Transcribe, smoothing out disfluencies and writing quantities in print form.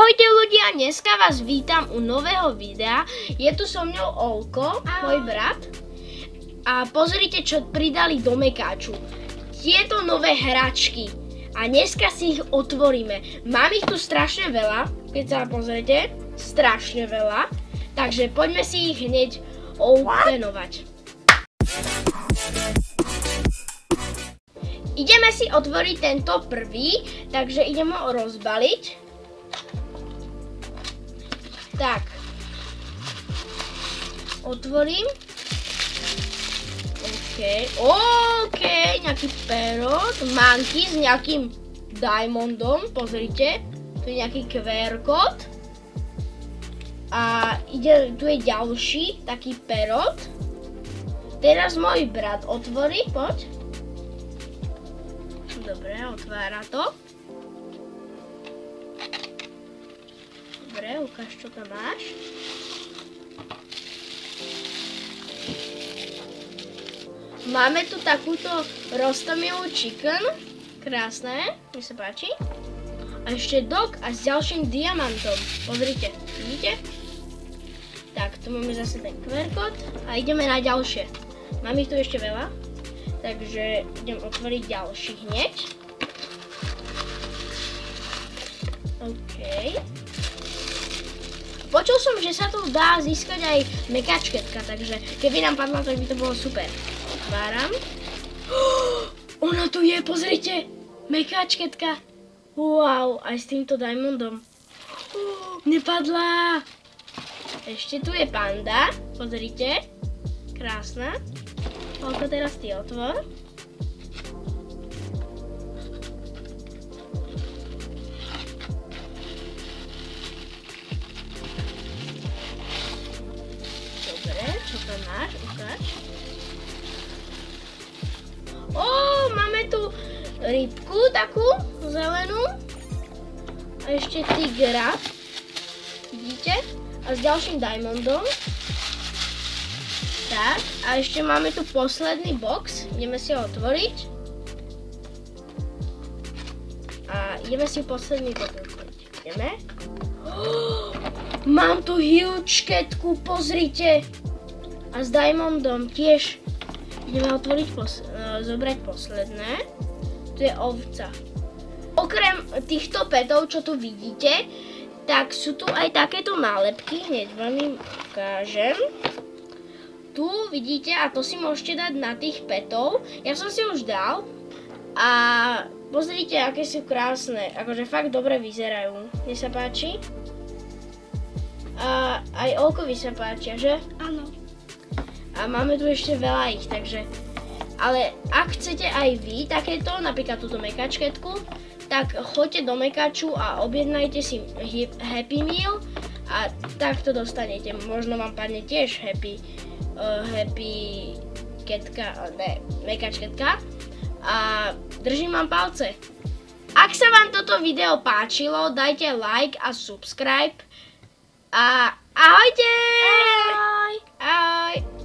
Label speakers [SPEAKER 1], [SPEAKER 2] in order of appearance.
[SPEAKER 1] Ahojte ľudia, dneska vás vítam u nového videa. Je tu so mnou Olko, môj brat. A pozrite, čo pridali do mekáču. Tieto nové hračky. A dneska si ich otvoríme. Mám ich tu strašne veľa, keď sa pozrite. Strašne veľa. Takže poďme si ich hneď openovať. Ideme si otvoriť tento prvý, takže ideme ho rozbaliť. Tak. Otvorím. OK, nejaký perot. Manky s nejakým diamondom, pozrite. Tu je nejaký QR kód. A tu je ďalší taký perot. Teraz môj brat otvorí, poď. Dobre, otvára to. Dobre, ukáž, čo tam máš. Máme tu takúto rostomilú chicken. Krásne, mi sa páči. A ešte dog a s ďalším diamantom. Pozrite, vidíte? Tak, tu máme zase ten QR kód a ideme na ďalšie. Mám ich tu ešte veľa. Takže idem otvoriť ďalší hneď. OK. Počul som, že sa tu dá získať aj mekačketka, takže keby nám padla, tak by to bolo super. Otváram. Ona tu je, pozrite! Mekačketka. Wow, aj s týmto diamondom. Nepadla! Ešte tu je panda, pozrite. Krásna. Olko, teraz ty otvor. Dobre, čo tam máš? Ukáž. Máme tu rybku takú zelenú. A ešte tigra. Vidíte? A s ďalším diamondom. Tak, a ešte máme tu posledný box, ideme si ho otvoriť. A ideme si posledný box otvoriť. Ideme. Mám tu huge-ketku, pozrite. A s diamondom tiež. Ideme otvoriť, zobrať posledné. Tu je ovca. Okrem týchto petov, čo tu vidíte, tak sú tu aj takéto nálepky, hneď vám im ukážem. Tu vidíte, a to si môžete dať na tých petov. Ja som si už dal. A pozrite, aké sú krásne. Akože fakt dobre vyzerajú. Mne sa páči. A aj Olkovi sa páčia, že? Áno. A máme tu ešte veľa ich, takže... Ale ak chcete aj vy takéto, napríklad túto mekačketku, tak choďte do mekaču a objednajte si Happy Meal a tak to dostanete. Možno vám padne tiež Happy ketka, ne, mekačketka. A držím vám palce. Ak sa vám toto video páčilo, dajte like a subscribe. A ahojte! Ahoj! Ahoj!